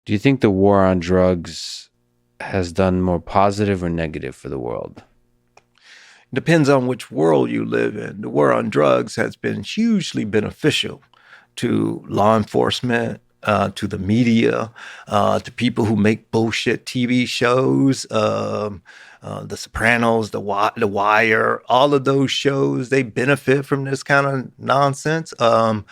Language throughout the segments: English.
Do you think the war on drugs has done more positive or negative for the world? Depends on which world you live in. The war on drugs has been hugely beneficial to law enforcement, to the media, to people who make bullshit TV shows, The Sopranos, The Wire, all of those shows, they benefit from this kind of nonsense. Um,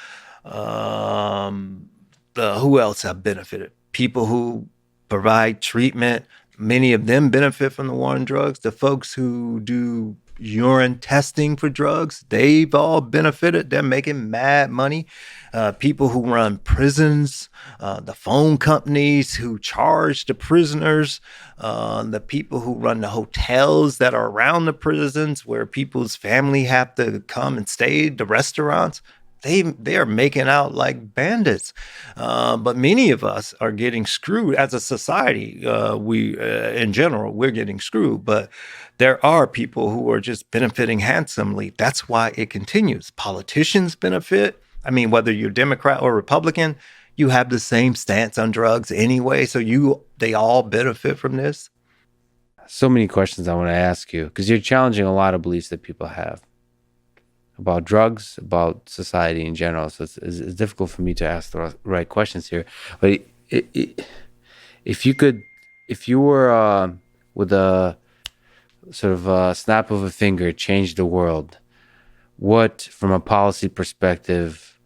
who else have benefited? People who provide treatment, many of them benefit from the war on drugs. The folks who do urine testing for drugs, they've all benefited. They're making mad money. People who run prisons, the phone companies who charge the prisoners, the people who run the hotels that are around the prisons where people's family have to come and stay, the restaurants. They are making out like bandits, but many of us are getting screwed as a society. We, in general, we're getting screwed. But there are people who are just benefiting handsomely. That's why it continues. Politicians benefit. I mean, whether you're Democrat or Republican, you have the same stance on drugs anyway. So they all benefit from this. So many questions I want to ask you because you're challenging a lot of beliefs that people have about drugs, about society in general. So it's difficult for me to ask the right questions here. But if you were with a sort of a snap of a finger, change the world, what, from a policy perspective,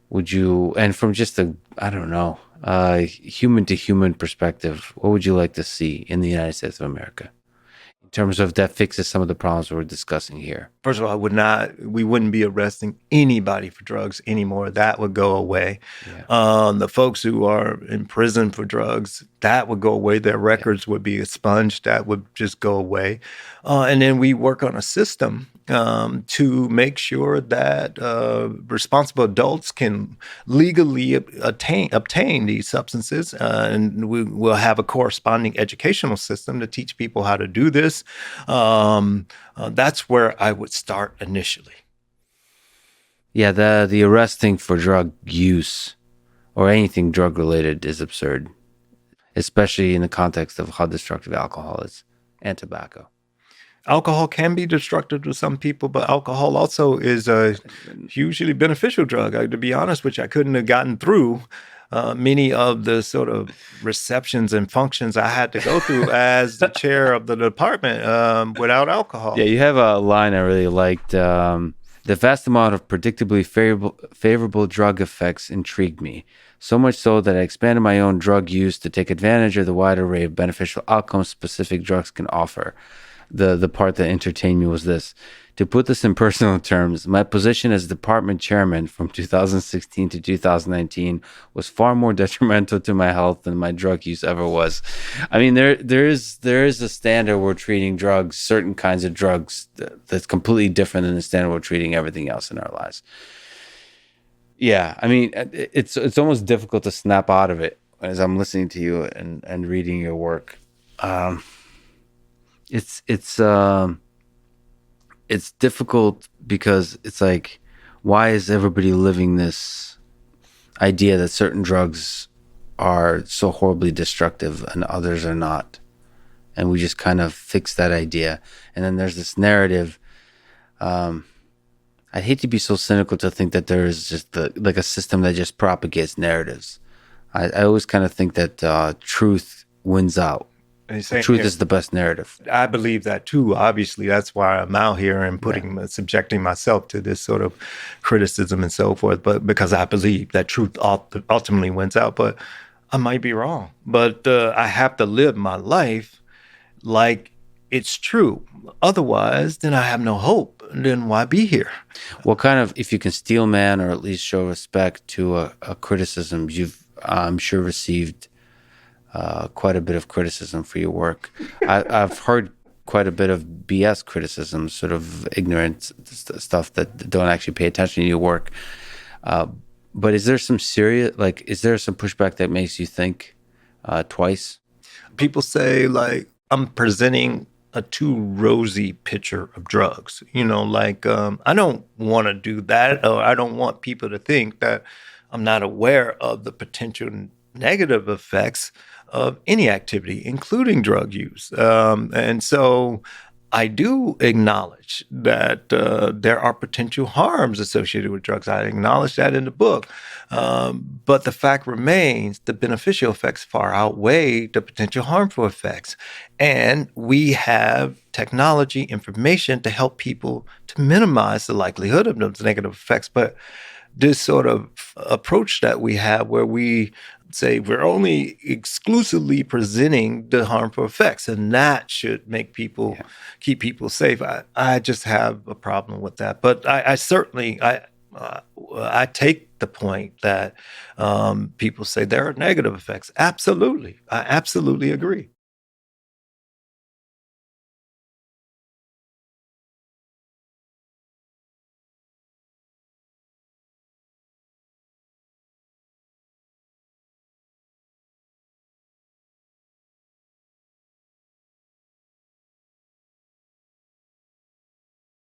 would you, and from just I don't know, human to human perspective, what would you like to see in the United States of America? In terms of that fixes some of the problems we're discussing here. First of all, we wouldn't be arresting anybody for drugs anymore. That would go away. Yeah. The folks who are in prison for drugs, that would go away. Their records would be expunged. That would just go away. And then we work on a system to make sure that responsible adults can legally obtain these substances. And we'll have a corresponding educational system to teach people how to do this. That's where I would start initially. Yeah, the arresting for drug use or anything drug related is absurd, especially in the context of how destructive alcohol is and tobacco. Alcohol can be destructive to some people, but alcohol also is a hugely beneficial drug. To be honest with you, I couldn't have gotten through many of the sort of receptions and functions I had to go through as the chair of the department without alcohol. Yeah, you have a line I really liked. The vast amount of predictably favorable drug effects intrigued me, so much so that I expanded my own drug use to take advantage of the wide array of beneficial outcomes specific drugs can offer. The part that entertained me was this. To put this in personal terms, my position as department chairman from 2016 to 2019 was far more detrimental to my health than my drug use ever was. I mean, there is a standard we're treating drugs, certain kinds of drugs, that's completely different than the standard we're treating everything else in our lives. Yeah, I mean, it's almost difficult to snap out of it as I'm listening to you and reading your work. It's difficult because it's like, why is everybody living this idea that certain drugs are so horribly destructive and others are not? And we just kind of fix that idea. And then there's this narrative. I hate to be so cynical to think that there is just like a system that just propagates narratives. I always kind of think that truth wins out. Truth is the best narrative. I believe that too. Obviously, that's why I'm out here and subjecting myself to this sort of criticism and so forth. But because I believe that truth ultimately wins out. But I might be wrong. But I have to live my life like it's true. Otherwise, then I have no hope. Then why be here? What kind of, if you can steel man or at least show respect to a criticism, you've, I'm sure, received quite a bit of criticism for your work. I've heard quite a bit of BS criticism, sort of ignorant stuff that don't actually pay attention to your work. But is there some serious, like, is there some pushback that makes you think twice? People say, like, I'm presenting a too rosy picture of drugs. You know, like, I don't want to do that, or I don't want people to think that I'm not aware of the potential negative effects of any activity, including drug use. And so I do acknowledge that there are potential harms associated with drugs. I acknowledge that in the book. But the fact remains the beneficial effects far outweigh the potential harmful effects. And we have technology, information to help people to minimize the likelihood of those negative effects. But this sort of approach that we have where we say we're only exclusively presenting the harmful effects and that should make people keep people safe. I just have a problem with that. But I certainly I take the point that people say there are negative effects. Absolutely. I absolutely agree.